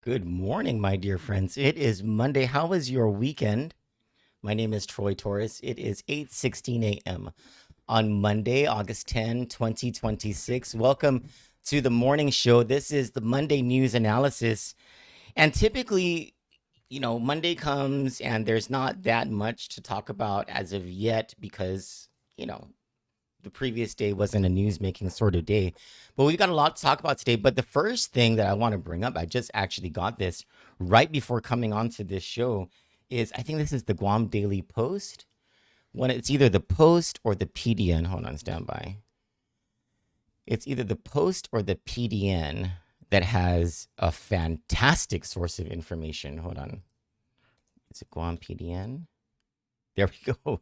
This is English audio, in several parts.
Good morning, my dear friends. It is Monday. How was your weekend? My name is Troy Torres. It is 8:16 a.m. on Monday, August 10, 2026. Welcome to the morning show. This is the Monday news analysis. And typically, Monday comes and there's not that much to talk about as of yet because, you know, the previous day wasn't a news making sort of day. But we've got a lot to talk about today. But the first thing that I want to bring up, I just actually got this right before coming onto this show, is I think this is the Guam Daily Post. When it's either the Post or the PDN. Hold on, stand by. It's either the Post or the PDN that has a fantastic source of information. Hold on. Is it Guam PDN? There we go.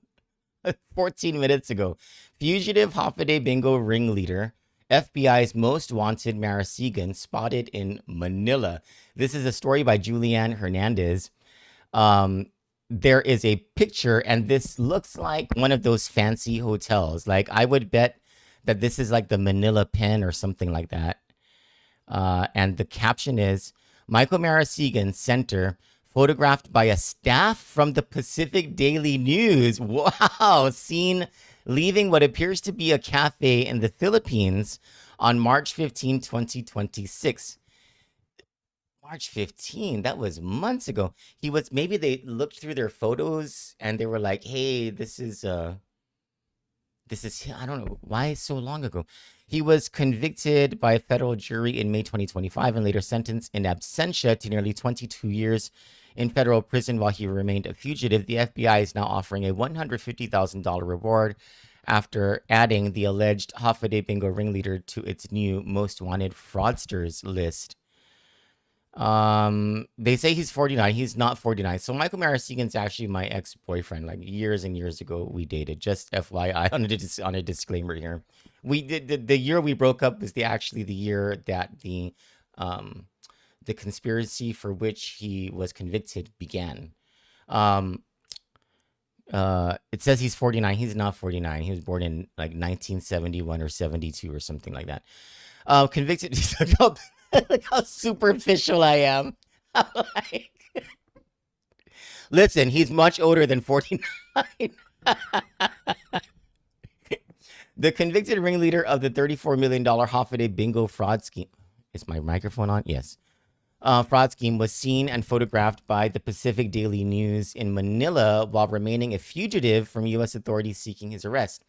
14 minutes ago. Fugitive Hafaday Bingo ringleader, FBI's most wanted Marasigan spotted in Manila. This is a story by Julianne Hernandez. There is a picture, and this looks like one of those fancy hotels. Like, I would bet that this is like the Manila Pen or something like that. And the caption is Michael Marasigan Center, photographed by a staff from the Pacific Daily News. Wow, seen leaving what appears to be a cafe in the Philippines on March 15, 2026. March 15, that was months ago. Maybe they looked through their photos and they were like, hey, I don't know why so long ago. He was convicted by a federal jury in May 2025 and later sentenced in absentia to nearly 22 years in federal prison while he remained a fugitive. The FBI is now offering a $150,000 reward after adding the alleged Hafaday Bingo ringleader to its new most wanted fraudsters list. They say he's 49. He's not 49. So Michael Marasigan's actually my ex-boyfriend. Like years and years ago, we dated. Just FYI on a disclaimer here. We did the year we broke up was actually the year that the conspiracy for which he was convicted began. It says he's 49. He's not 49. He was born in like 1971 or 72 or something like that. Convicted. Look how superficial I am. Like, listen, he's much older than 49. The convicted ringleader of the $34 million Hafaday Bingo fraud scheme. Is my microphone on? Yes. Fraud scheme was seen and photographed by the Pacific Daily News in Manila while remaining a fugitive from U.S. authorities seeking his arrest.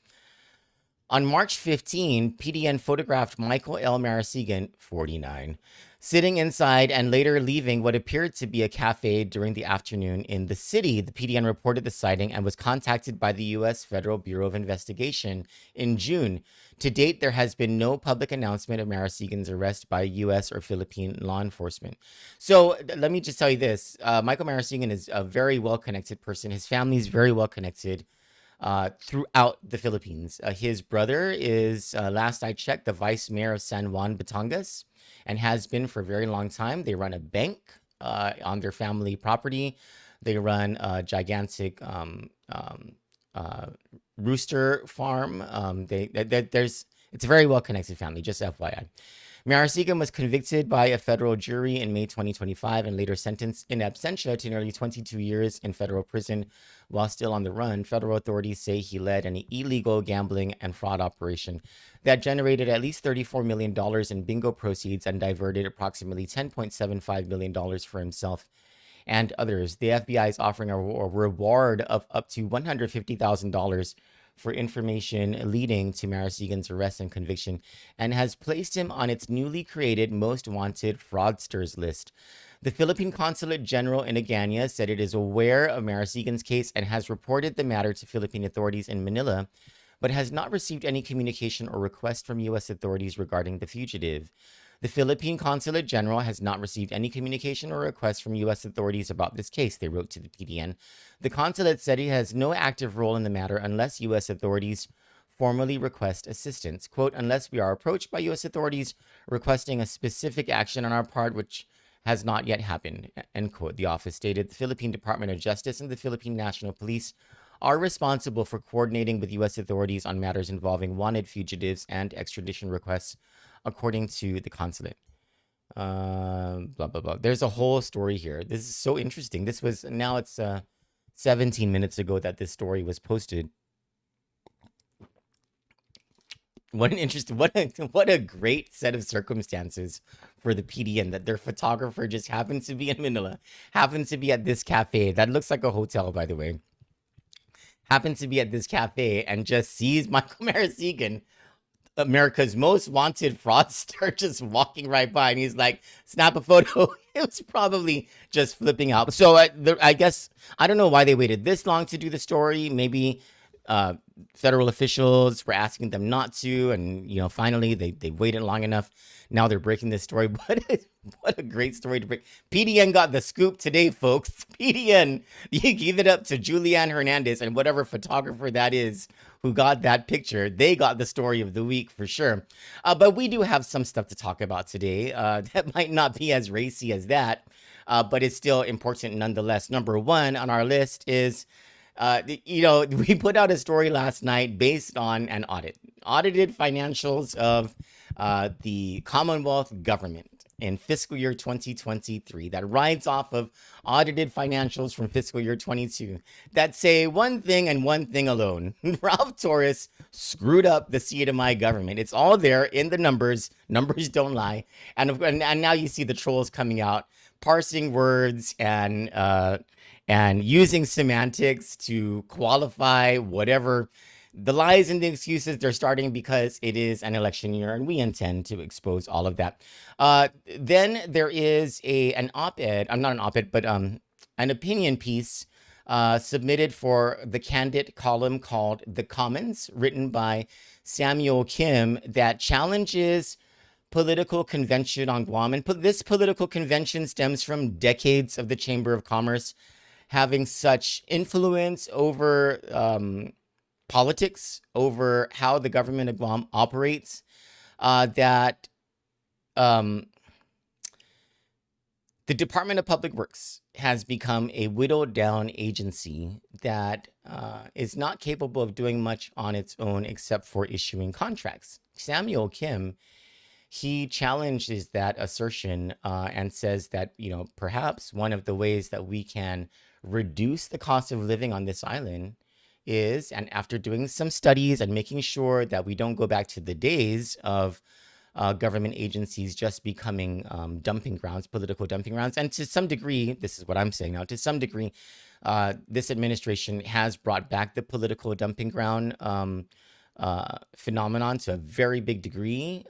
On March 15, PDN photographed Michael L. Marasigan, 49, sitting inside and later leaving what appeared to be a cafe during the afternoon in the city. The PDN reported the sighting and was contacted by the U.S. Federal Bureau of Investigation in June. To date, there has been no public announcement of Marasigan's arrest by U.S. or Philippine law enforcement. So let me just tell you this. Michael Marasigan is a very well-connected person. His family is very well-connected throughout the Philippines. His brother is, last I checked, the vice mayor of San Juan, Batangas, and has been for a very long time. They run a bank on their family property. They run a gigantic rooster farm. It's a very well-connected family, just FYI. Marasigan was convicted by a federal jury in May 2025 and later sentenced in absentia to nearly 22 years in federal prison while still on the run. Federal authorities say he led an illegal gambling and fraud operation that generated at least $34 million in bingo proceeds and diverted approximately $10.75 million for himself and others. The FBI is offering a reward of up to $150,000 for information leading to Marasigan's arrest and conviction, and has placed him on its newly created most wanted fraudsters list. The Philippine Consulate General in Agana said it is aware of Marasigan's case and has reported the matter to Philippine authorities in Manila, but has not received any communication or request from U.S. authorities regarding the fugitive. The Philippine Consulate General has not received any communication or request from U.S. authorities about this case, they wrote to the PDN. The consulate said it has no active role in the matter unless U.S. authorities formally request assistance. Quote, unless we are approached by U.S. authorities requesting a specific action on our part, which has not yet happened, end quote, the office stated. The Philippine Department of Justice and the Philippine National Police are responsible for coordinating with U.S. authorities on matters involving wanted fugitives and extradition requests, according to the consulate. Blah blah blah. There's a whole story here. This is so interesting. This was now it's 17 minutes ago that this story was posted. What an interesting, what a great set of circumstances for the PDN that their photographer just happens to be in Manila, happens to be at this cafe that looks like a hotel, by the way. Happens to be at this cafe and just sees Michael Marasegan, America's most wanted fraudster, just walking right by, and he's like, "Snap a photo." It was probably just flipping out. So I guess I don't know why they waited this long to do the story. Maybe federal officials were asking them not to, and finally they waited long enough. Now they're breaking this story. What a great story to break. PDN got the scoop today, folks. PDN, you give it up to Julianne Hernandez and whatever photographer that is who got that picture. They got the story of the week for sure. But we do have some stuff to talk about today that might not be as racy as that, but it's still important nonetheless. Number one on our list is we put out a story last night based on an audited financials of the Commonwealth government in fiscal year 2023 that rides off of audited financials from fiscal year 22 that say one thing and one thing alone. Ralph Torres screwed up the CDMI government. It's all there in the numbers. Numbers don't lie. And now you see the trolls coming out, parsing words and using semantics to qualify whatever the lies and the excuses they're starting because it is an election year, and we intend to expose all of that. Then there is an op-ed, not an op-ed, but an opinion piece submitted for the Kandit column called The Commons, written by Samuel Kim, that challenges political convention on Guam. And this political convention stems from decades of the Chamber of Commerce having such influence over politics, over how the government of Guam operates, that the Department of Public Works has become a whittled down agency that is not capable of doing much on its own except for issuing contracts. Samuel Kim, he challenges that assertion and says that, perhaps one of the ways that we can reduce the cost of living on this island is, and after doing some studies and making sure that we don't go back to the days of government agencies just becoming dumping grounds, political dumping grounds. And to some degree, this is what I'm saying now, to some degree, this administration has brought back the political dumping ground phenomenon to a very big degree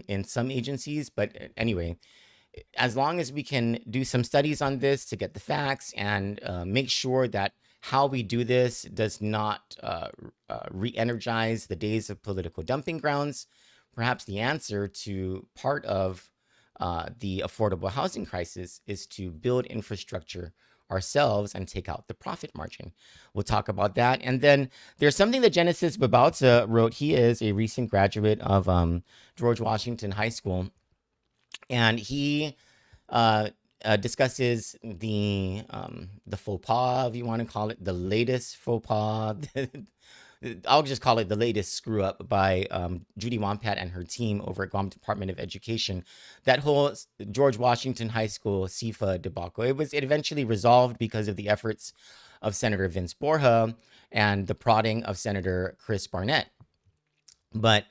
in some agencies. But anyway, as long as we can do some studies on this to get the facts and make sure that how we do this does not re-energize the days of political dumping grounds, perhaps the answer to part of the affordable housing crisis is to build infrastructure ourselves and take out the profit margin. We'll talk about that. And then there's something that Genesis Babauta wrote. He is a recent graduate of George Washington High School, and he discusses the faux pas, if you want to call it, the latest faux pas. I'll just call it the latest screw up by Judy Wampat and her team over at Guam Department of Education. That whole George Washington High School CFA debacle. It eventually resolved because of the efforts of Senator Vince Borja and the prodding of Senator Chris Barnett. But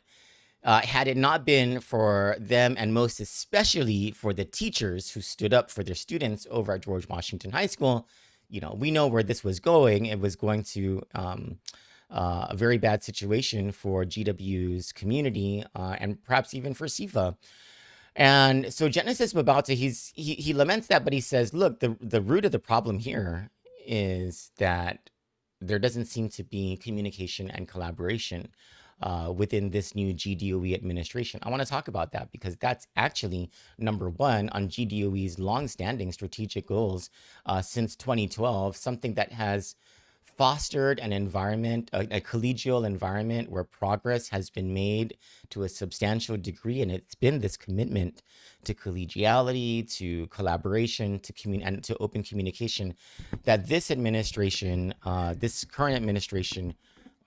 had it not been for them, and most especially for the teachers who stood up for their students over at George Washington High School, we know where this was going. It was going to a very bad situation for GW's community and perhaps even for CFA. And so Genesis Babauta, he laments that, but he says, look, the root of the problem here is that there doesn't seem to be communication and collaboration within this new GDOE administration. I want to talk about that because that's actually number one on GDOE's longstanding strategic goals since 2012, something that has fostered an environment, a collegial environment where progress has been made to a substantial degree. And it's been this commitment to collegiality, to collaboration, and to open communication that this administration, this current administration,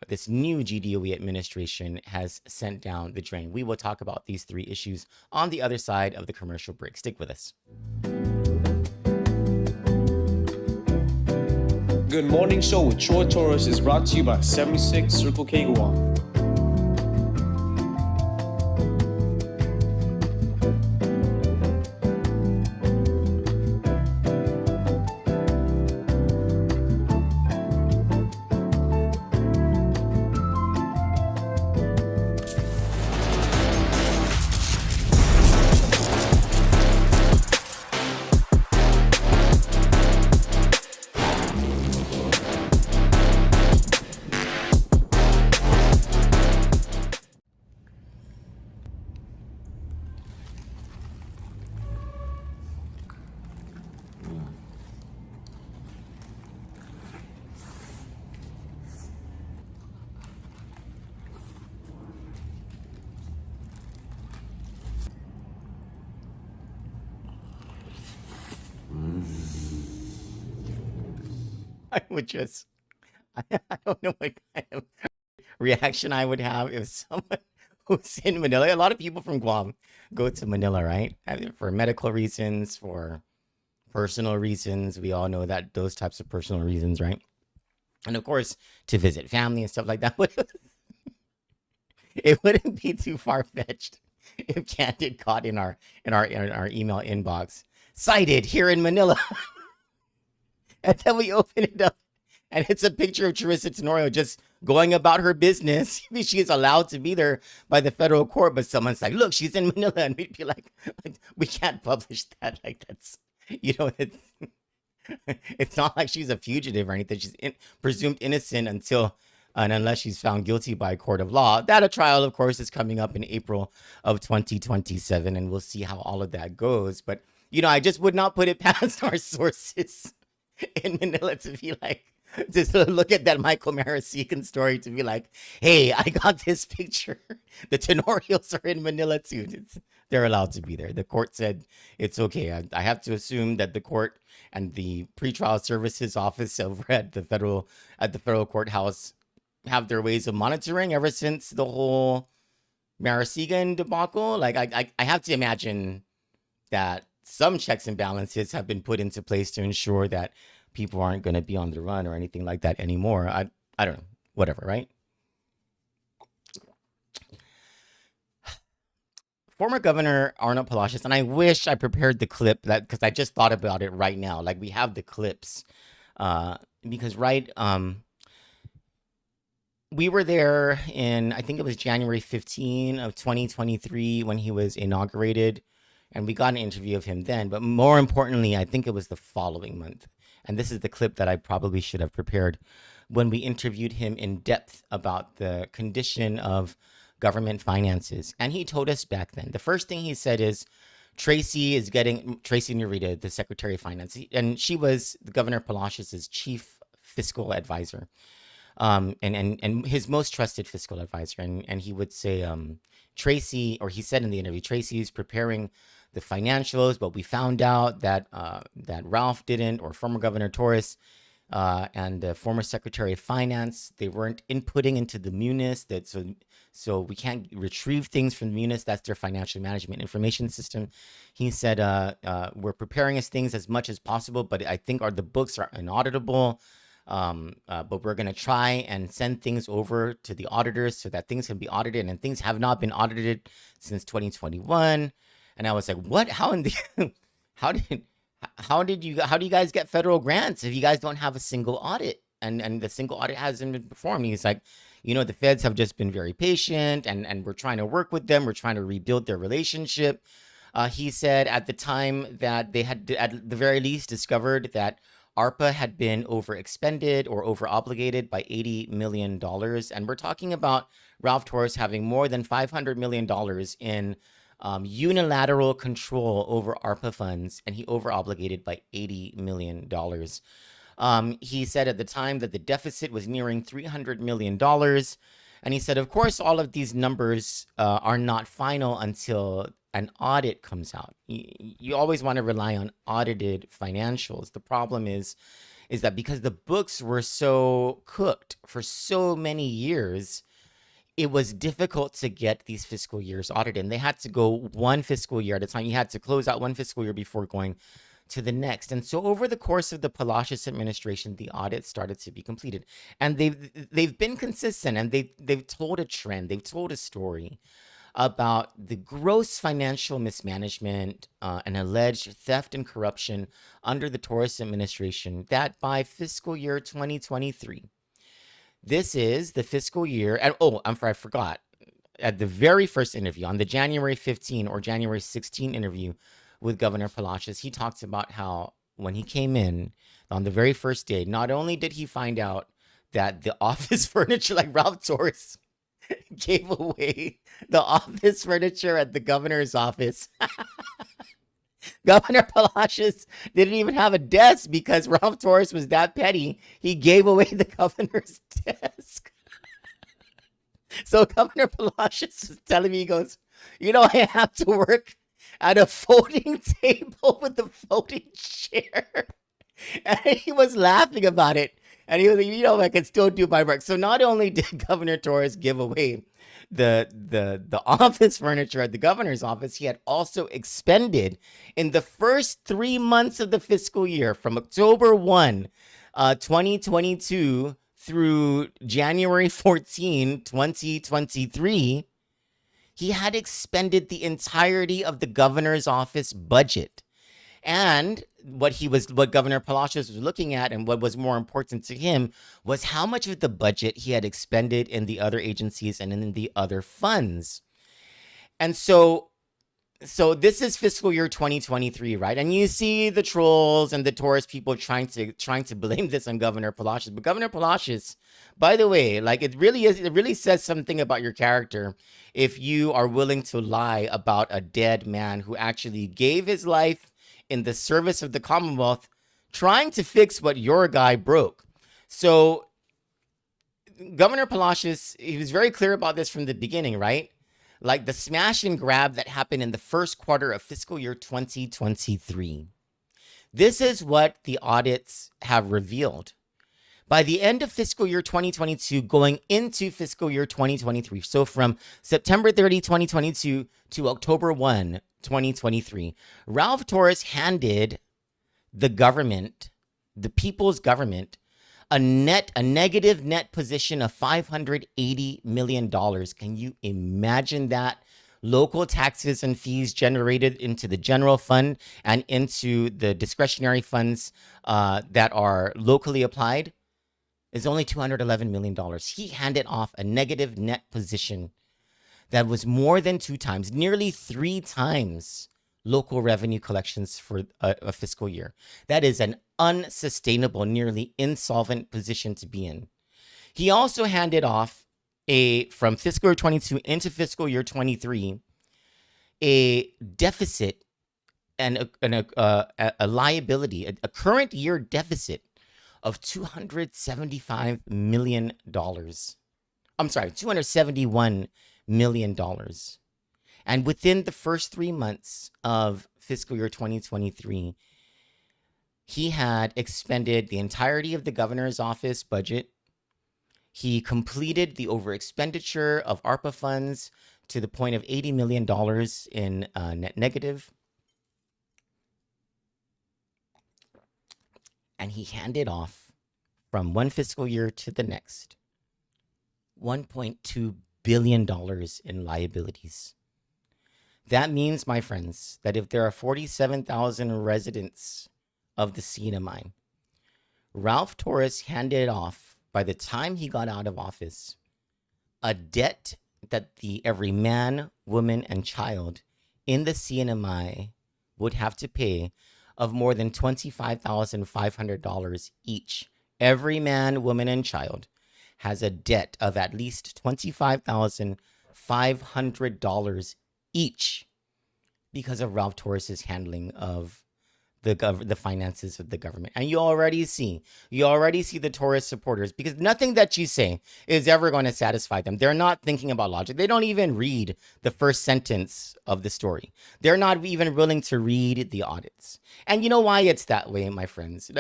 this new GDOE administration has sent down the drain. We will talk about these three issues on the other side of the commercial break. Stick with us. Good Morning Show with Troy Torres is brought to you by 76 Circle K Guam. I would just, I don't know what kind of reaction I would have if someone who's in Manila, a lot of people from Guam go to Manila, right? I mean, for medical reasons, for personal reasons. We all know that those types of personal reasons, right? And of course, to visit family and stuff like that. But it wouldn't be too far-fetched if Kandit caught in our email inbox, cited here in Manila. And then we open it up, and it's a picture of Charissa Tenorio just going about her business. She is allowed to be there by the federal court, but someone's like, look, she's in Manila. And we'd be like we can't publish that. Like, that's, it's not like she's a fugitive or anything. She's presumed innocent until and unless she's found guilty by a court of law. That a trial, of course, is coming up in April of 2027, and we'll see how all of that goes. But, I just would not put it past our sources in Manila to be like, just look at that Michael Marasecan story to be like, hey, I got this picture. The Tenorios are in Manila too. They're allowed to be there. The court said it's okay. I have to assume that the court and the pretrial services office over at the federal courthouse have their ways of monitoring ever since the whole Marasecan debacle. Like, I have to imagine that some checks and balances have been put into place to ensure that people aren't going to be on the run or anything like that anymore. I don't know, whatever, right? Former Governor Arnold Palacios, and I wish I prepared the clip because I just thought about it right now. Like, we have the clips because we were there in, I think it was January 15 of 2023 when he was inaugurated. And we got an interview of him then, but more importantly, I think it was the following month. And this is the clip that I probably should have prepared when we interviewed him in depth about the condition of government finances. And he told us back then, the first thing he said is, Tracy Narita, the Secretary of Finance, and she was Governor Palacios' chief fiscal advisor, and his most trusted fiscal advisor. And he would say, Tracy, or he said in the interview, Tracy is preparing the financials, but we found out that that Ralph didn't, or former Governor Torres and the former Secretary of Finance, they weren't inputting into the Munis. So we can't retrieve things from the Munis. That's their financial management information system. He said, we're preparing us things as much as possible, but I think the books are inauditable. But we're going to try and send things over to the auditors so that things can be audited, and things have not been audited since 2021. And I was like, what? How do you guys get federal grants if you guys don't have a single audit? And the single audit hasn't been performed. He's like, the feds have just been very patient, and we're trying to work with them. We're trying to rebuild their relationship. He said at the time that they had, at the very least, discovered that ARPA had been overexpended or over-obligated by $80 million. And we're talking about Ralph Torres having more than $500 million in unilateral control over ARPA funds, and he over-obligated by $80 million. He said at the time that the deficit was nearing $300 million. And he said, of course, all of these numbers are not final until an audit comes out. You always want to rely on audited financials. The problem is is that because the books were so cooked for so many years, it was difficult to get these fiscal years audited. And they had to go one fiscal year at a time. You had to close out one fiscal year before going to the next. And so over the course of the Palacios administration, the audits started to be completed. And they've been consistent, and they've told a trend, they've told a story about the gross financial mismanagement and alleged theft and corruption under the Torres administration, that by fiscal year 2023, this is the fiscal year, and I forgot, at the very first interview, on the January 15 or January 16 interview with Governor Palacios, he talks about how when he came in on the very first day, not only did he find out that the office furniture, like Ralph Torres, gave away the office furniture at the governor's office. Governor Palacios didn't even have a desk because Ralph Torres was that petty. He gave away the governor's desk. So Governor Palacios was telling me, he goes, I have to work at a folding table with a folding chair. And he was laughing about it. And he was like, I can still do my work. So not only did Governor Torres give away the office furniture at the governor's office, he had also expended in the first 3 months of the fiscal year, from October 1, 2022 through January 14, 2023, he had expended the entirety of the governor's office budget. And what Governor Palacios was looking at, and what was more important to him, was how much of the budget he had expended in the other agencies and in the other funds. And so this is fiscal year 2023, right? And you see the trolls and the Torres people trying to blame this on Governor Palacios. But Governor Palacios, by the way, like it really says something about your character if you are willing to lie about a dead man who actually gave his life in the service of the Commonwealth, trying to fix what your guy broke. So Governor Palacios, he was very clear about this from the beginning, right? Like the smash and grab that happened in the first quarter of fiscal year 2023. This is what the audits have revealed. By the end of fiscal year 2022, going into fiscal year 2023, so from September 30, 2022 to October 1, 2023, Ralph Torres handed the government, the people's government, a negative net position of $580 million. Can you imagine that? Local taxes and fees generated into the general fund and into the discretionary funds that are locally applied is only $211 million. He handed off a negative net position that was more than 2 times, nearly 3 times local revenue collections for a fiscal year. That is an unsustainable, nearly insolvent position to be in. He also handed off from fiscal year 22 into fiscal year 23, a deficit and a liability, a current year deficit of $275 million. I'm sorry, $271 million. And within the first 3 months of fiscal year 2023, he had expended the entirety of the governor's office budget. He completed the overexpenditure of ARPA funds to the point of $80 million in net negative. And he handed off from one fiscal year to the next $1.2 billion in liabilities. That means, my friends, that if there are 47,000 residents of the CNMI, Ralph Torres handed off, by the time he got out of office, a debt that every man, woman, and child in the CNMI would have to pay of more than $25,500 each. Every man, woman, and child has a debt of at least $25,500 each because of Ralph Torres' handling of the finances of the government. And you already see the Torres supporters, because nothing that you say is ever going to satisfy them. They're not thinking about logic. They don't even read the first sentence of the story. They're not even willing to read the audits. And you know why it's that way, my friends?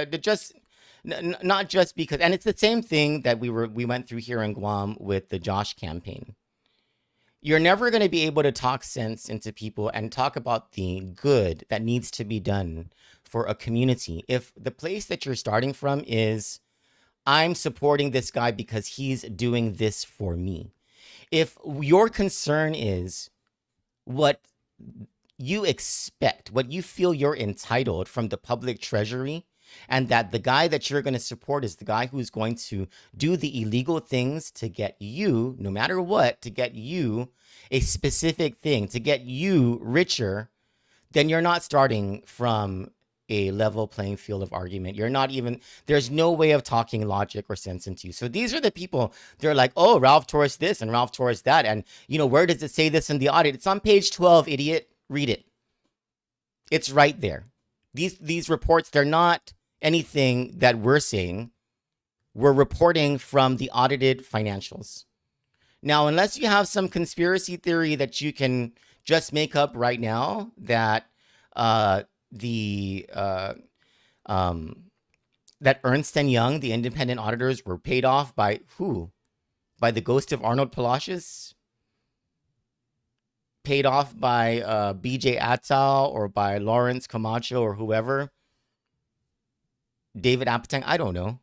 Not just because, and it's the same thing that we went through here in Guam with the Josh campaign. You're never going to be able to talk sense into people and talk about the good that needs to be done for a community if the place that you're starting from is, I'm supporting this guy because he's doing this for me. If your concern is what you expect, what you feel you're entitled from the public treasury, and that the guy that you're going to support is the guy who's going to do the illegal things to get you, no matter what, to get you a specific thing, to get you richer, then you're not starting from a level playing field of argument. You're not even, there's no way of talking logic or sense into you. So these are the people, they're like, oh, Ralph Torres this and Ralph Torres that. And, you know, where does it say this in the audit? It's on page 12, idiot. Read it. It's right there. These reports, they're not anything that we're saying. We're reporting from the audited financials. Now, unless you have some conspiracy theory that you can just make up right now that that Ernst & Young, the independent auditors, were paid off by who? By the ghost of Arnold Palacios? Paid off by BJ Atzal or by Lawrence Camacho or whoever? David Apateng? I don't know.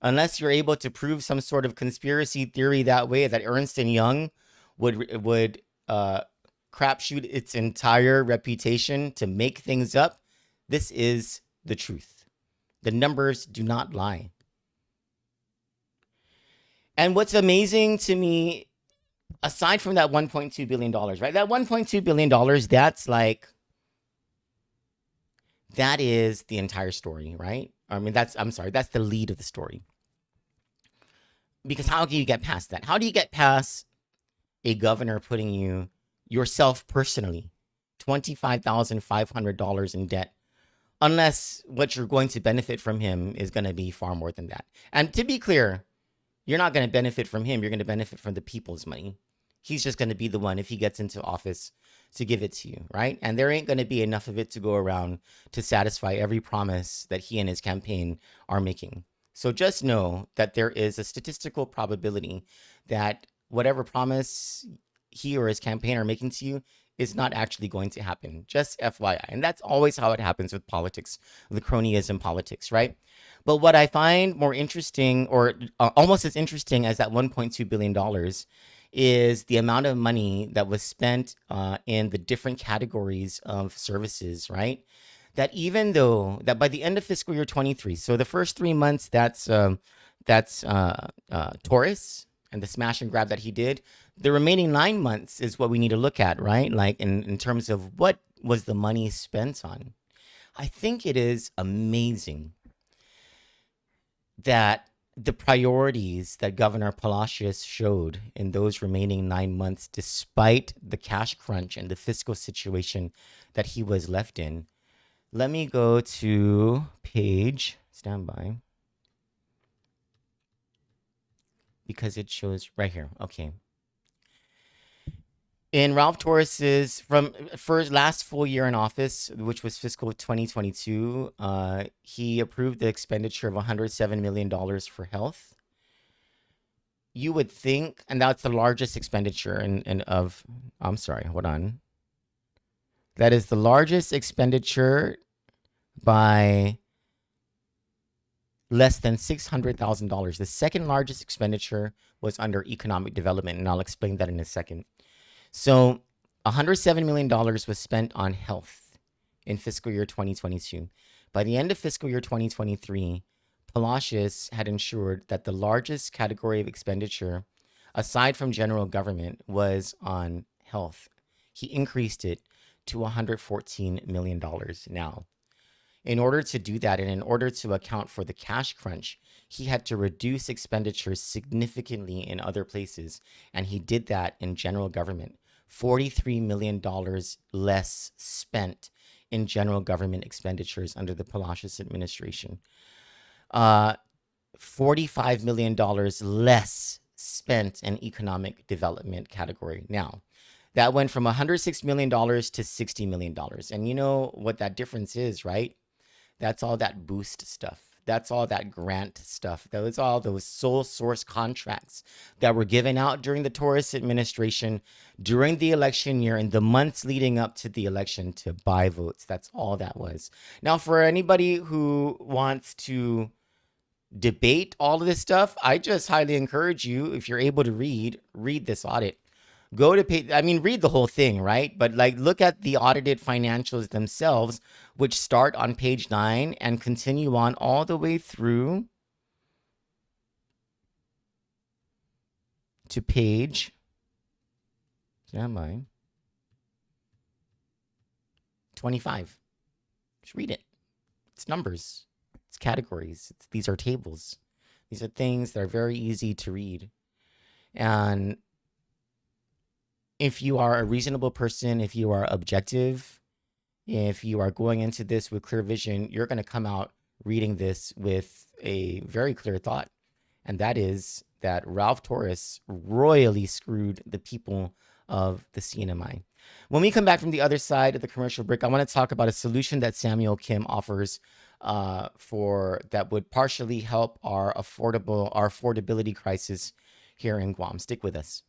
Unless you're able to prove some sort of conspiracy theory that way, that Ernst & Young would crapshoot its entire reputation to make things up, this is the truth. The numbers do not lie. And what's amazing to me, aside from that $1.2 billion, right? That $1.2 billion, that's like, that is the entire story, right? I mean, that's the lead of the story. Because how do you get past that? How do you get past a governor putting you, yourself personally, $25,500 in debt, unless what you're going to benefit from him is going to be far more than that? And to be clear, you're not going to benefit from him. You're going to benefit from the people's money. He's just going to be the one, if he gets into office, to give it to you, right? And there ain't going to be enough of it to go around to satisfy every promise that he and his campaign are making. So just know that there is a statistical probability that whatever promise he or his campaign are making to you is not actually going to happen. Just FYI. And that's always how it happens with politics, the cronyism politics, right? But what I find more interesting, or almost as interesting as that $1.2 billion, is the amount of money that was spent in the different categories of services, right? That even though that by the end of fiscal year 23, so the first 3 months, that's Torres and the smash and grab that he did. The remaining 9 months is what we need to look at, right? Like in terms of what was the money spent on. I think it is amazing that the priorities that Governor Palacios showed in those remaining 9 months, despite the cash crunch and the fiscal situation that he was left in. Let me go to page, stand by, because it shows right here. Okay. In Ralph Torres's first last full year in office, which was fiscal 2022, he approved the expenditure of $107 million for health. You would think, and that's the largest expenditure I'm sorry, hold on. That is the largest expenditure by less than $600,000. The second largest expenditure was under economic development, and I'll explain that in a second. So $107 million was spent on health in fiscal year 2022. By the end of fiscal year 2023, Palacios had ensured that the largest category of expenditure, aside from general government, was on health. He increased it to $114 million now. In order to do that, and in order to account for the cash crunch, he had to reduce expenditures significantly in other places, and he did that in general government. $43 million less spent in general government expenditures under the Palacios administration. $45 million less spent in economic development category. Now, that went from $106 million to $60 million. And you know what that difference is, right? That's all that boost stuff. That's all that grant stuff. That was all those sole source contracts that were given out during the Torres administration, during the election year, and the months leading up to the election to buy votes. That's all that was. Now, for anybody who wants to debate all of this stuff, I just highly encourage you, if you're able to read this audit. Go to page, I mean, read the whole thing, right? But like, look at the audited financials themselves, which start on page 9 and continue on all the way through to page, stand by, 25. Just read it. It's numbers. It's categories. These are tables. These are things that are very easy to read. And if you are a reasonable person, if you are objective, if you are going into this with clear vision, you're going to come out reading this with a very clear thought. And that is that Ralph Torres royally screwed the people of the CNMI. When we come back from the other side of the commercial break, I want to talk about a solution that Samuel Kim offers for that would partially help our affordability crisis here in Guam. Stick with us.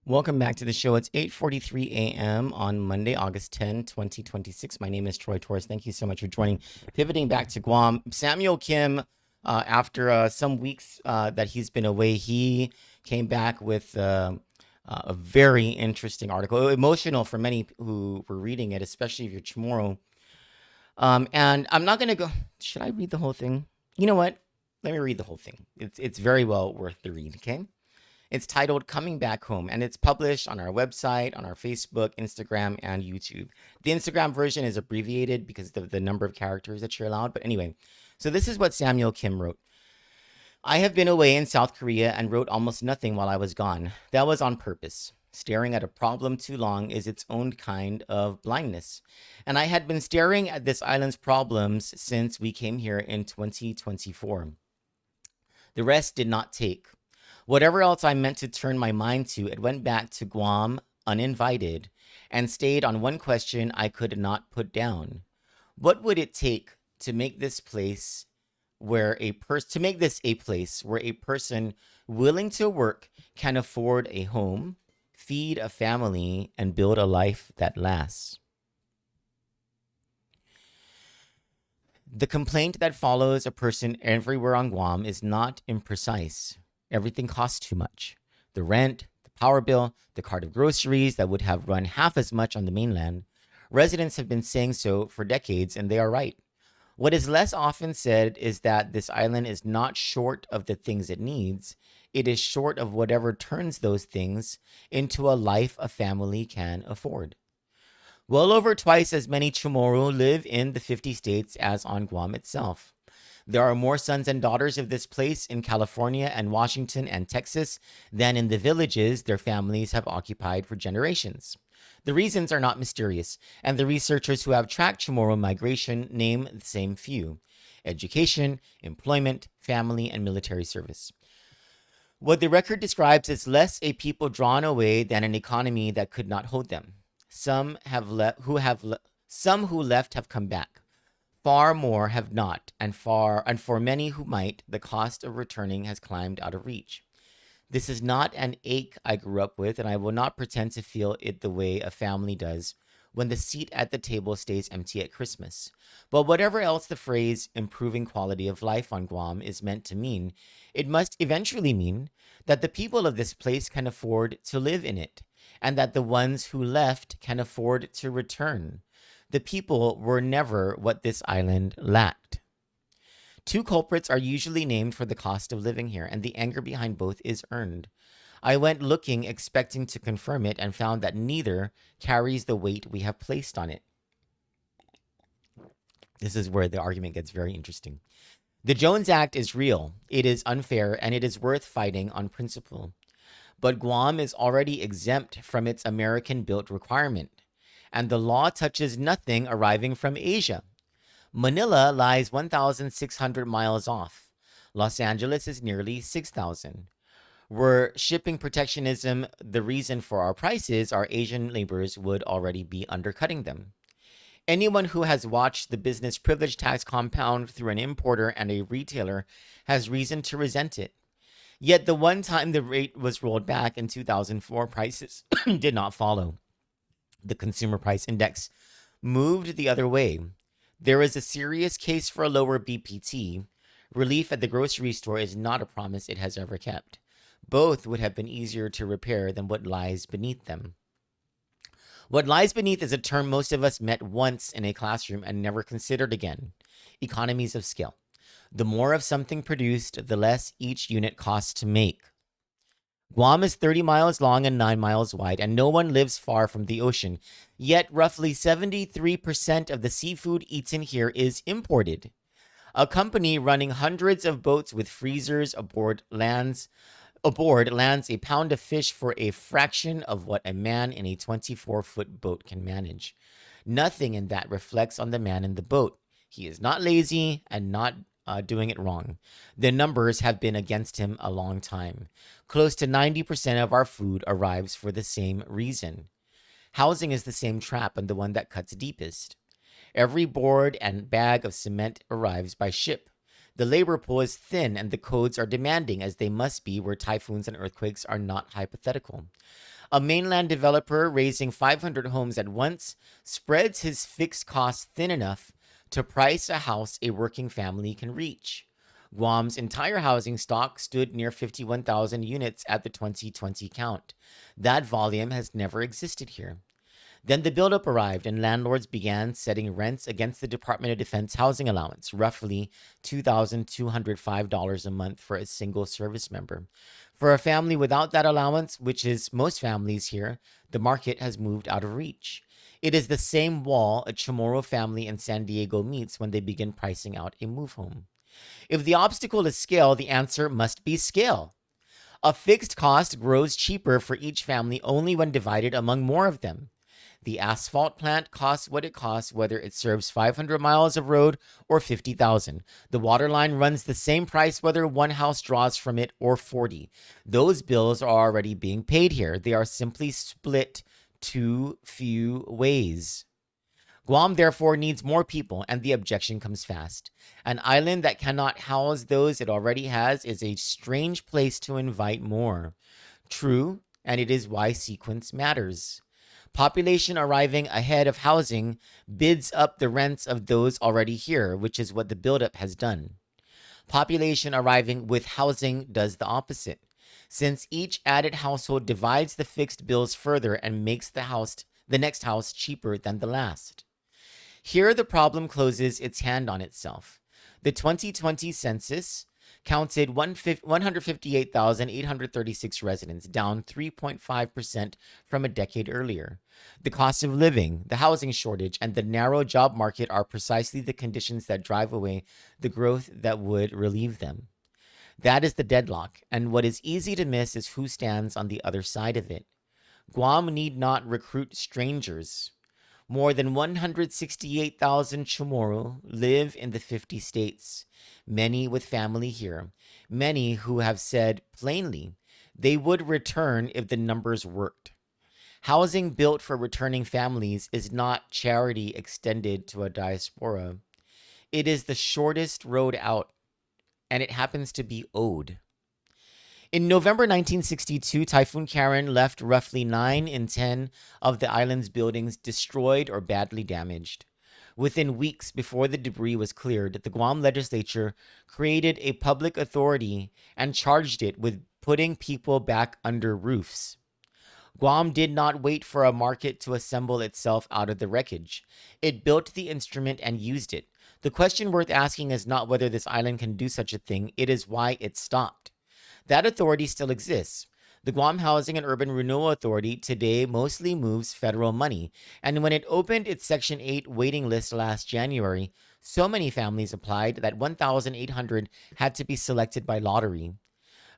Welcome back to the show. It's 8:43 a.m. on Monday, August 10, 2026. My name is Troy Torres. Thank you so much for joining. Pivoting back to Guam, Samuel Kim, after some weeks that he's been away, he came back with a very interesting article, emotional for many who were reading it, especially if you're Chamorro. And I'm not going to go, should I read the whole thing? You know what? Let me read the whole thing. It's very well worth the read, okay? It's titled Coming Back Home, and it's published on our website, on our Facebook, Instagram, and YouTube. The Instagram version is abbreviated because of the number of characters that you're allowed. But anyway, so this is what Samuel Kim wrote. I have been away in South Korea and wrote almost nothing while I was gone. That was on purpose. Staring at a problem too long is its own kind of blindness. And I had been staring at this island's problems since we came here in 2024. The rest did not take. Whatever else I meant to turn my mind to, it went back to Guam uninvited and stayed on one question I could not put down. What would it take to make this place where a place where a person willing to work can afford a home, feed a family, and build a life that lasts? The complaint that follows a person everywhere on Guam is not imprecise. Everything costs too much. The rent, the power bill, the cart of groceries that would have run half as much on the mainland. Residents have been saying so for decades, and they are right. What is less often said is that this island is not short of the things it needs. It is short of whatever turns those things into a life a family can afford. Well over twice as many Chamorro live in the 50 states as on Guam itself. There are more sons and daughters of this place in California and Washington and Texas than in the villages their families have occupied for generations. The reasons are not mysterious, and the researchers who have tracked Chamorro migration name the same few: education, employment, family, and military service. What the record describes is less a people drawn away than an economy that could not hold them. Some who left have come back. Far more have not, and for many who might, the cost of returning has climbed out of reach. This is not an ache I grew up with, and I will not pretend to feel it the way a family does when the seat at the table stays empty at Christmas. But whatever else the phrase improving quality of life on Guam is meant to mean, it must eventually mean that the people of this place can afford to live in it, and that the ones who left can afford to return. The people were never what this island lacked. Two culprits are usually named for the cost of living here, and the anger behind both is earned. I went looking, expecting to confirm it, and found that neither carries the weight we have placed on it. This is where the argument gets very interesting. The Jones Act is real, it is unfair, and it is worth fighting on principle. But Guam is already exempt from its American-built requirement, and the law touches nothing arriving from Asia. Manila lies 1,600 miles off. Los Angeles is nearly 6,000. Were shipping protectionism the reason for our prices, our Asian neighbors would already be undercutting them. Anyone who has watched the business privilege tax compound through an importer and a retailer has reason to resent it. Yet the one time the rate was rolled back in 2004, prices did not follow. The consumer price index moved the other way. There is a serious case for a lower BPT. Relief at the grocery store is not a promise it has ever kept. Both would have been easier to repair than what lies beneath them. What lies beneath is a term most of us met once in a classroom and never considered again. Economies of scale. The more of something produced, the less each unit costs to make. Guam is 30 miles long and 9 miles wide, and no one lives far from the ocean. Yet roughly 73% of the seafood eaten here is imported. A company running hundreds of boats with freezers aboard lands a pound of fish for a fraction of what a man in a 24-foot boat can manage. Nothing in that reflects on the man in the boat. He is not lazy and not doing it wrong. The numbers have been against him a long time. Close to 90% of our food arrives for the same reason. Housing is the same trap and the one that cuts deepest. Every board and bag of cement arrives by ship. The labor pool is thin and the codes are demanding, as they must be where typhoons and earthquakes are not hypothetical. A mainland developer raising 500 homes at once spreads his fixed costs thin enough to price a house a working family can reach. Guam's entire housing stock stood near 51,000 units at the 2020 count. That volume has never existed here. Then the buildup arrived, and landlords began setting rents against the Department of Defense housing allowance, roughly $2,205 a month for a single service member. For a family without that allowance, which is most families here, the market has moved out of reach. It is the same wall a Chamorro family in San Diego meets when they begin pricing out a move home. If the obstacle is scale, the answer must be scale. A fixed cost grows cheaper for each family only when divided among more of them. The asphalt plant costs what it costs, whether it serves 500 miles of road or 50,000. The water line runs the same price whether one house draws from it or 40. Those bills are already being paid here. They are simply split too few ways. Guam, therefore, needs more people, and the objection comes fast. An island that cannot house those it already has is a strange place to invite more. True, and it is why sequence matters. Population arriving ahead of housing bids up the rents of those already here, which is what the buildup has done. Population arriving with housing does the opposite, since each added household divides the fixed bills further and makes the next house cheaper than the last. Here the problem closes its hand on itself. The 2020 census counted 158,836 residents, down 3.5% from a decade earlier. The cost of living, the housing shortage, and the narrow job market are precisely the conditions that drive away the growth that would relieve them. That is the deadlock, and what is easy to miss is who stands on the other side of it. Guam need not recruit strangers. More than 168,000 Chamorro live in the 50 states, many with family here, many who have said plainly they would return if the numbers worked. Housing built for returning families is not charity extended to a diaspora. It is the shortest road out, and it happens to be owed. In November 1962, Typhoon Karen left roughly 9 in 10 of the island's buildings destroyed or badly damaged. Within weeks before the debris was cleared, the Guam legislature created a public authority and charged it with putting people back under roofs. Guam did not wait for a market to assemble itself out of the wreckage. It built the instrument and used it. The question worth asking is not whether this island can do such a thing, it is why it stopped. That authority still exists. The Guam Housing and Urban Renewal Authority today mostly moves federal money, and when it opened its Section 8 waiting list last January, so many families applied that 1,800 had to be selected by lottery.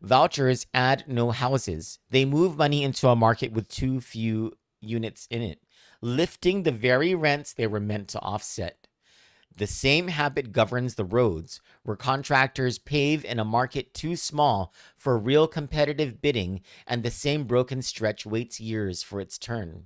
Vouchers add no houses. They move money into a market with too few units in it, lifting the very rents they were meant to offset. The same habit governs the roads, where contractors pave in a market too small for real competitive bidding, and the same broken stretch waits years for its turn.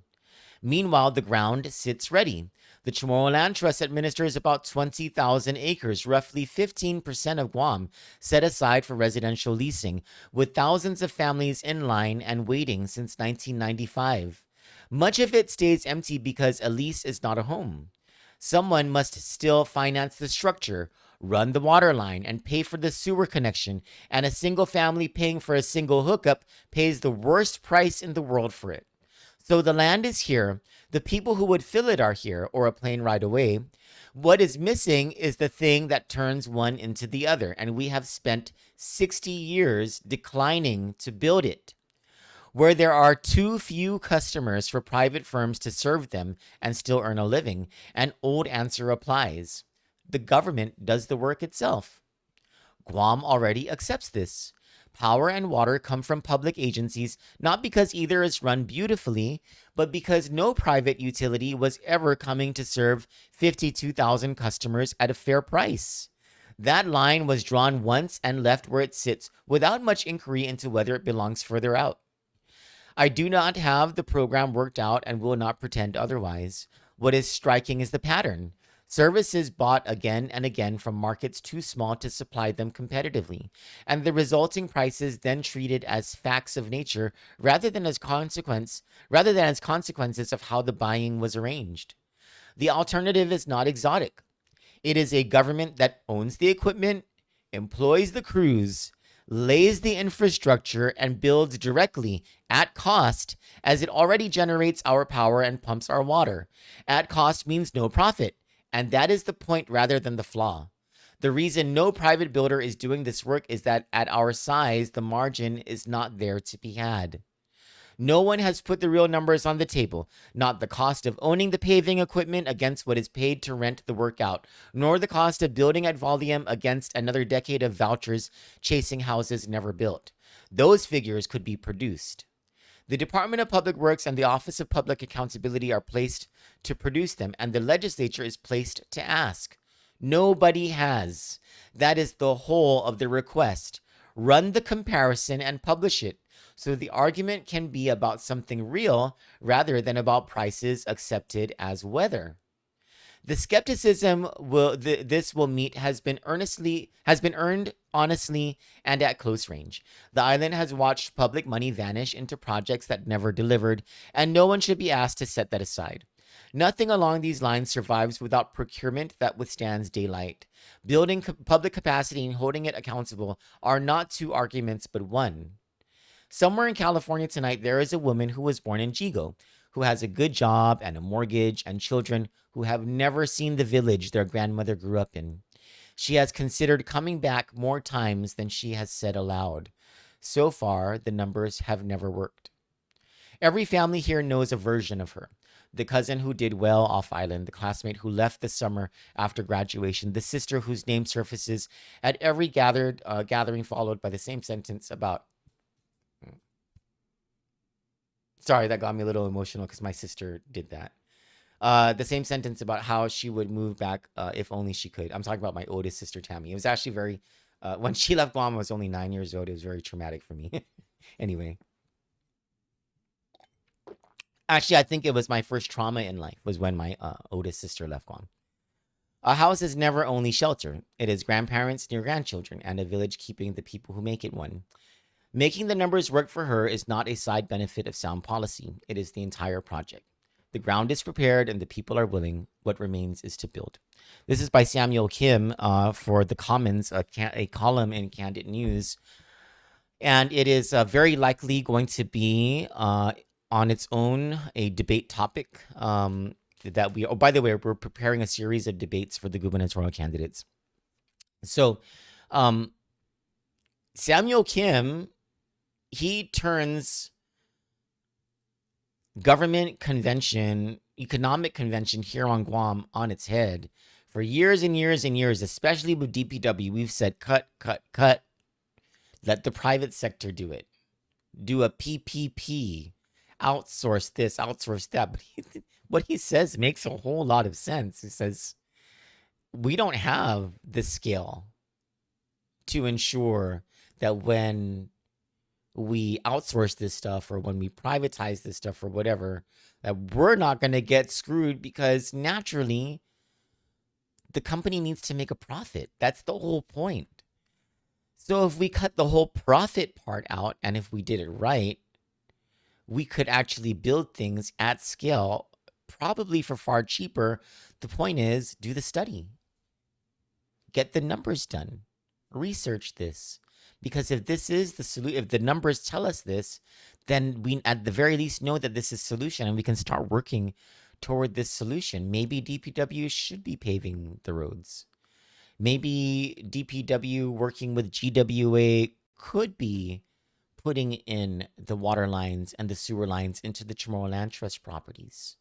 Meanwhile, the ground sits ready. The Chamorro Land Trust administers about 20,000 acres, roughly 15% of Guam, set aside for residential leasing, with thousands of families in line and waiting since 1995. Much of it stays empty because a lease is not a home. Someone must still finance the structure, run the water line, and pay for the sewer connection, and a single family paying for a single hookup pays the worst price in the world for it. So the land is here, the people who would fill it are here, or a plane ride away. What is missing is the thing that turns one into the other, and we have spent 60 years declining to build it. Where there are too few customers for private firms to serve them and still earn a living, an old answer applies. The government does the work itself. Guam already accepts this. Power and water come from public agencies, not because either is run beautifully, but because no private utility was ever coming to serve 52,000 customers at a fair price. That line was drawn once and left where it sits without much inquiry into whether it belongs further out. I do not have the program worked out and will not pretend otherwise. What is striking is the pattern. Services bought again and again from markets too small to supply them competitively, and the resulting prices then treated as facts of nature rather than as consequences of how the buying was arranged. The alternative is not exotic. It is a government that owns the equipment, employs the crews, lays the infrastructure, and builds directly at cost, as it already generates our power and pumps our water. At cost means no profit, and that is the point rather than the flaw. The reason no private builder is doing this work is that at our size, the margin is not there to be had. No one has put the real numbers on the table, not the cost of owning the paving equipment against what is paid to rent the work out, nor the cost of building at volume against another decade of vouchers chasing houses never built. Those figures could be produced. The Department of Public Works and the Office of Public Accountability are placed to produce them, and the legislature is placed to ask. Nobody has. That is the whole of the request. Run the comparison and publish it, so the argument can be about something real rather than about prices accepted as weather. The skepticism this will meet has been earned honestly and at close range. The island has watched public money vanish into projects that never delivered, and no one should be asked to set that aside. Nothing along these lines survives without procurement that withstands daylight. Building public capacity and holding it accountable are not two arguments, but one. Somewhere in California tonight, there is a woman who was born in Jigo, who has a good job and a mortgage and children who have never seen the village their grandmother grew up in. She has considered coming back more times than she has said aloud. So far, the numbers have never worked. Every family here knows a version of her. The cousin who did well off island, the classmate who left the summer after graduation, the sister whose name surfaces at every gathering, followed by the same sentence about... Sorry, that got me a little emotional because my sister did that. The same sentence about how she would move back if only she could. I'm talking about my oldest sister, Tammy. It was actually very... when she left Guam, I was only 9 years old. It was very traumatic for me. Anyway. Actually, I think it was my first trauma in life was when my oldest sister left Guam. A house is never only shelter. It is grandparents near grandchildren and a village keeping the people who make it one. Making the numbers work for her is not a side benefit of sound policy. It is the entire project. The ground is prepared and the people are willing. What remains is to build. This is by Samuel Kim for the Commons, a column in Kandit News. And it is very likely going to be on its own a debate topic that we, oh, by the way, we're preparing a series of debates for the gubernatorial candidates. So Samuel Kim, he turns government convention, economic convention here on Guam on its head. For years and years and years, especially with DPW, we've said cut, cut, cut. Let the private sector do it. Do a PPP. Outsource this, outsource that. But what he says makes a whole lot of sense. He says, we don't have the scale to ensure that when we outsource this stuff or when we privatize this stuff or whatever, that we're not going to get screwed, because naturally the company needs to make a profit. That's the whole point. So if we cut the whole profit part out, and if we did it right, we could actually build things at scale, probably for far cheaper. The point is, do the study. Get the numbers done. Research this. Because if this is the solution, if the numbers tell us this, then we at the very least know that this is a solution, and we can start working toward this solution. Maybe DPW should be paving the roads. Maybe DPW working with GWA could be putting in the water lines and the sewer lines into the Chamorro Land Trust properties.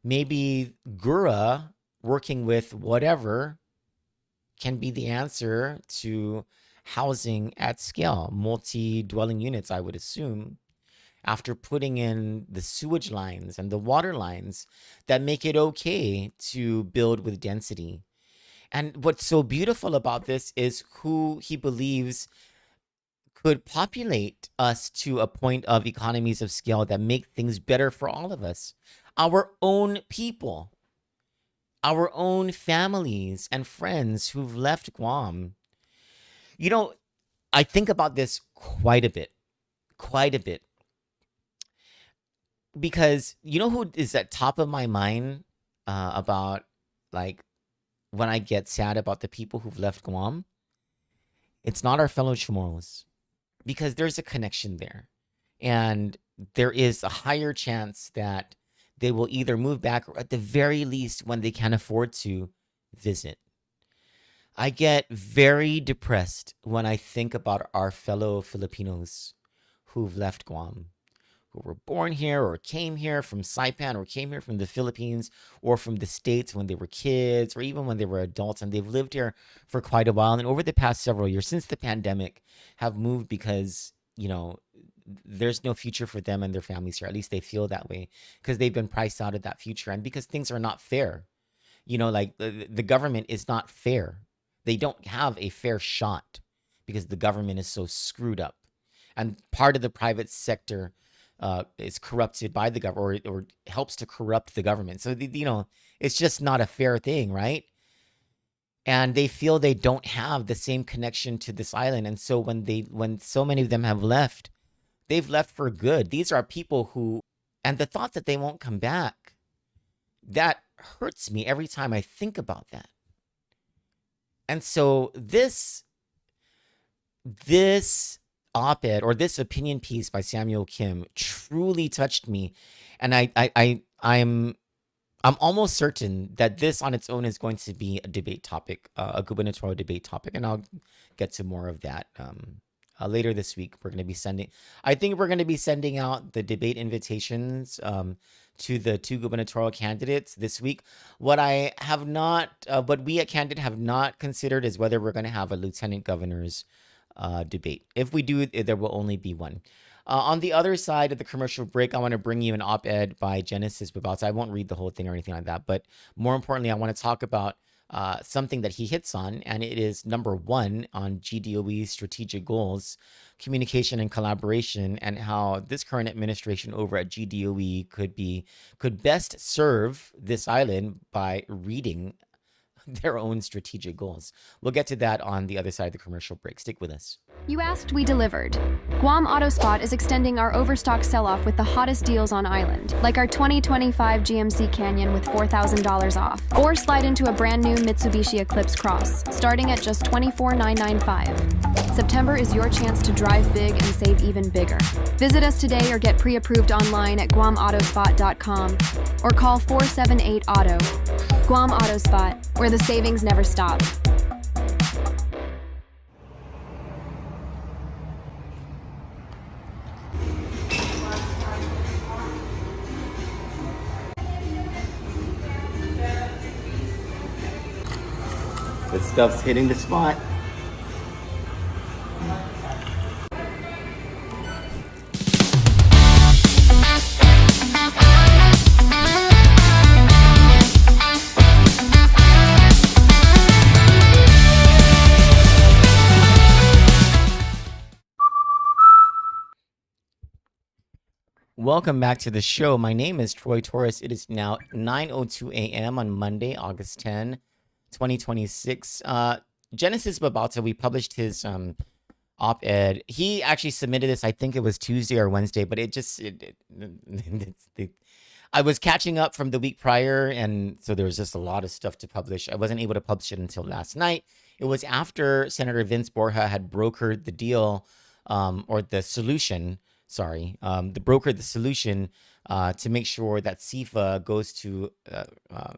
Maybe GURA working with whatever can be the answer to housing at scale, multi-dwelling units, I would assume, after putting in the sewage lines and the water lines that make it okay to build with density. And what's so beautiful about this is who he believes could populate us to a point of economies of scale that make things better for all of us. Our own people, our own families and friends who've left Guam. You know, I think about this quite a bit, because you know who is at top of my mind about, like, when I get sad about the people who've left Guam? It's not our fellow Chamorros, because there's a connection there, and there is a higher chance that they will either move back, or at the very least, when they can afford to, visit. I get very depressed when I think about our fellow Filipinos who've left Guam, who were born here or came here from Saipan or came here from the Philippines or from the States when they were kids or even when they were adults, and they've lived here for quite a while. And over the past several years, since the pandemic, have moved because, you know, there's no future for them and their families here. At least they feel that way, because they've been priced out of that future, and because things are not fair. You know, like the government is not fair. They don't have a fair shot because the government is so screwed up. And part of the private sector is corrupted by the government, or helps to corrupt the government. So, you know, it's just not a fair thing, right? And they feel they don't have the same connection to this island. And so when so many of them have left, they've left for good. These are people who, and the thought that they won't come back, that hurts me every time I think about that. And so this op-ed, or this opinion piece by Samuel Kim, truly touched me, and I'm almost certain that this on its own is going to be a debate topic, a gubernatorial debate topic, and I'll get to more of that later this week. I think we're going to be sending out the debate invitations to the two gubernatorial candidates this week. What we at Kandit have not considered is whether we're going to have a lieutenant governor's debate. If we do, there will only be one. On the other side of the commercial break, I want to bring you an op-ed by Genesis Babauta. I won't read the whole thing or anything like that, but more importantly, I want to talk about something that he hits on, and it is number 1 on GDOE strategic goals, communication and collaboration, and how this current administration over at GDOE could best serve this island by reading their own strategic goals. We'll get to that on the other side of the commercial break. Stick with us. You asked, we delivered. Guam AutoSpot is extending our overstock sell-off with the hottest deals on island, like our 2025 GMC Canyon with $4,000 off. Or slide into a brand new Mitsubishi Eclipse Cross, starting at just $24,995. September is your chance to drive big and save even bigger. Visit us today or get pre-approved online at guamautospot.com or call 478-AUTO. Guam AutoSpot, where the savings never stop. The stuff's hitting the spot. Welcome back to the show. My name is Troy Torres. It is now 9:02 a.m. on Monday, August 10, 2026. Genesis Babauta, we published his op-ed. He actually submitted this, I think it was Tuesday or Wednesday, but I was catching up from the week prior, and so there was just a lot of stuff to publish. I wasn't able to publish it until last night. It was after Senator Vince Borja had brokered the deal, or the solution, brokered the solution to make sure that CIFA goes to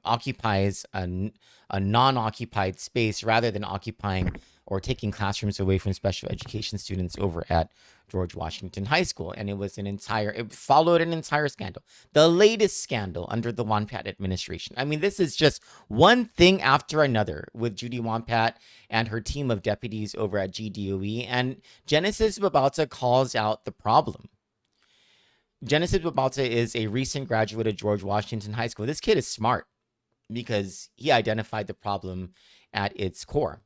occupies a non-occupied space rather than occupying or taking classrooms away from special education students over at George Washington High School. And it followed an entire scandal, the latest scandal under the Wampat administration. I mean, this is just one thing after another with Judy Wampat and her team of deputies over at GDOE. And Genesis Babauta calls out the problem. Genesis Babauta is a recent graduate of George Washington High School. This kid is smart because he identified the problem at its core.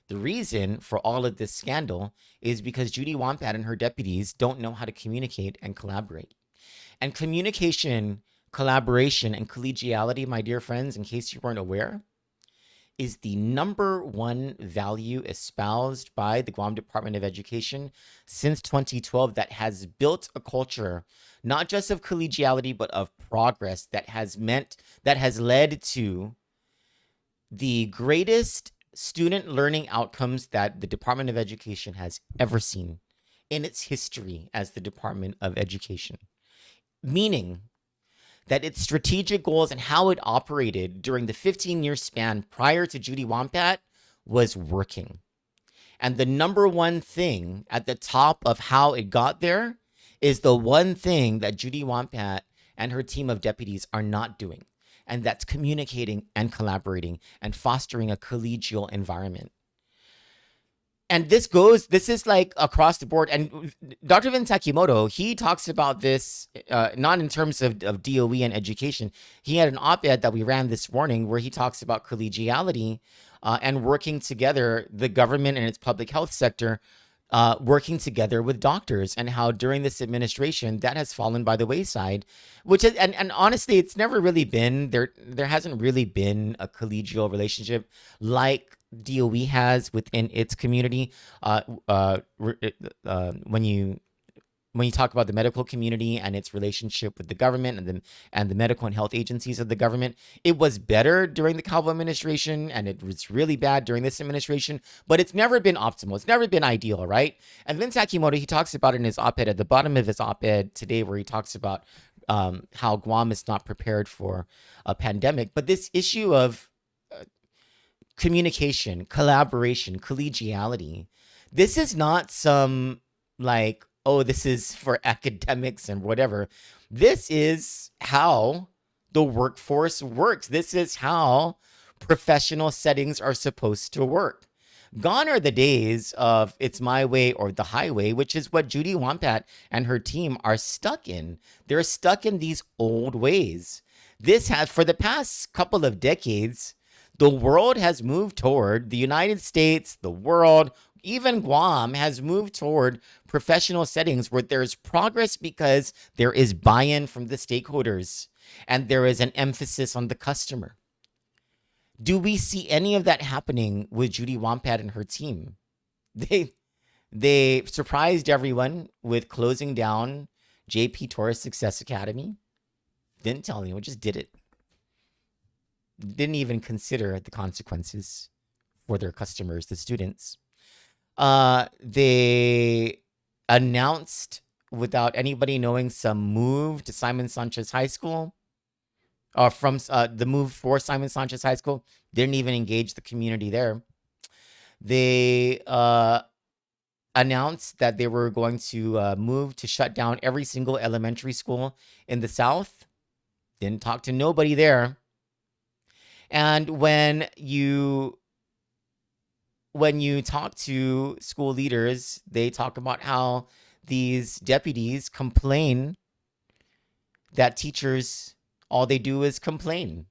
The reason for all of this scandal is because Judy Wampat and her deputies don't know how to communicate and collaborate. And communication, collaboration, and collegiality, my dear friends, in case you weren't aware, is the number one value espoused by the Guam Department of Education since 2012 that has built a culture, not just of collegiality, but of progress that has led to the greatest student learning outcomes that the Department of Education has ever seen in its history as the Department of Education. Meaning that its strategic goals and how it operated during the 15-year span prior to Judy Wampat was working. And the number one thing at the top of how it got there is the one thing that Judy Wampat and her team of deputies are not doing. And that's communicating and collaborating and fostering a collegial environment. And this is like across the board. And Dr. Vince Takimoto, he talks about this, not in terms of DOE and education. He had an op-ed that we ran this morning where he talks about collegiality and working together, the government and its public health sector, working together with doctors, and how during this administration that has fallen by the wayside, which is, and honestly, it's never really been, there hasn't really been a collegial relationship like DOE has within its community. When you talk about the medical community and its relationship with the government and the medical and health agencies of the government, it was better during the Calvo administration, and it was really bad during this administration, but it's never been optimal. It's never been ideal, right? And Vince Akimoto, he talks about in his op-ed, at the bottom of his op-ed today, where he talks about how Guam is not prepared for a pandemic. But this issue of communication, collaboration, collegiality, this is not some like, oh, this is for academics and whatever. This is how the workforce works. This is how professional settings are supposed to work. Gone are the days of it's my way or the highway, which is what Judy Wampat and her team are stuck in. They're stuck in these old ways. This has, for the past couple of decades, the world has moved toward, the United States, the world, even Guam has moved toward professional settings where there's progress because there is buy-in from the stakeholders and there is an emphasis on the customer. Do we see any of that happening with Judy Wampat and her team? They surprised everyone with closing down JP Torres Success Academy. Didn't tell anyone, just did it. Didn't even consider the consequences for their customers, the students. They announced without anybody knowing some move to Simon Sanchez High School. From the move for Simon Sanchez High School. Didn't even engage the community there. They announced that they were going to move to shut down every single elementary school in the South. Didn't talk to nobody there. And when you talk to school leaders, they talk about how these deputies complain that teachers, all they do is complain.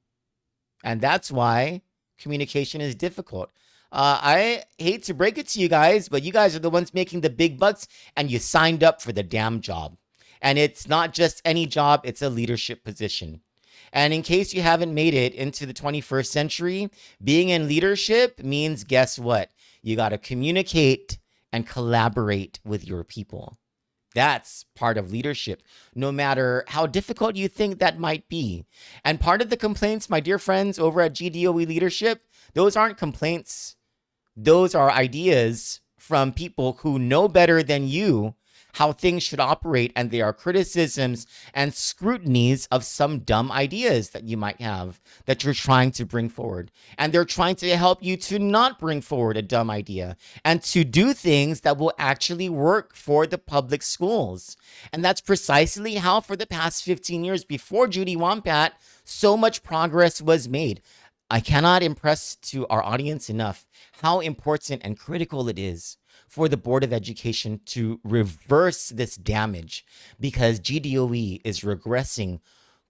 And that's why communication is difficult. I hate to break it to you guys, but you guys are the ones making the big bucks, and you signed up for the damn job. And it's not just any job, it's a leadership position. And in case you haven't made it into the 21st century, being in leadership means, guess what? You got to communicate and collaborate with your people. That's part of leadership, no matter how difficult you think that might be. And part of the complaints, my dear friends over at GDOE Leadership, those aren't complaints. Those are ideas from people who know better than you how things should operate, and they are criticisms and scrutinies of some dumb ideas that you might have that you're trying to bring forward. And they're trying to help you to not bring forward a dumb idea and to do things that will actually work for the public schools. And that's precisely how, for the past 15 years before Judy Wampat, so much progress was made. I cannot impress to our audience enough how important and critical it is for the Board of Education to reverse this damage, because GDOE is regressing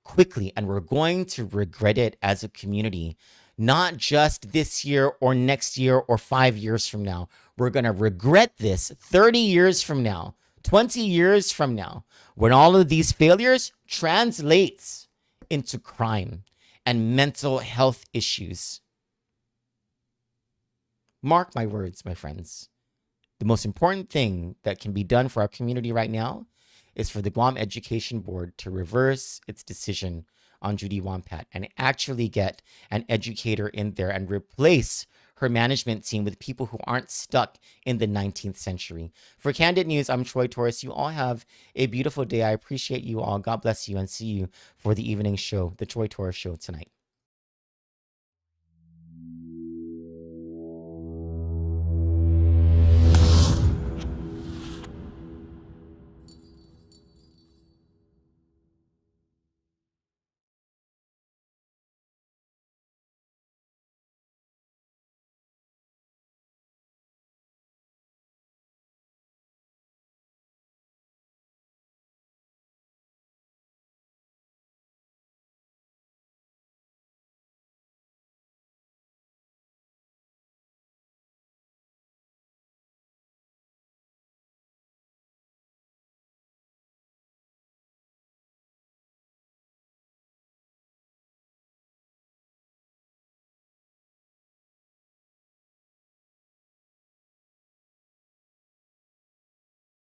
quickly, and we're going to regret it as a community, not just this year or next year or 5 years from now. We're going to regret this 30 years from now, 20 years from now, when all of these failures translates into crime and mental health issues. Mark my words, my friends. The most important thing that can be done for our community right now is for the Guam Education Board to reverse its decision on Judy Wampat and actually get an educator in there and replace her management team with people who aren't stuck in the 19th century. For Kandit News, I'm Troy Torres. You all have a beautiful day. I appreciate you all. God bless you, and see you for the evening show, the Troy Torres Show tonight.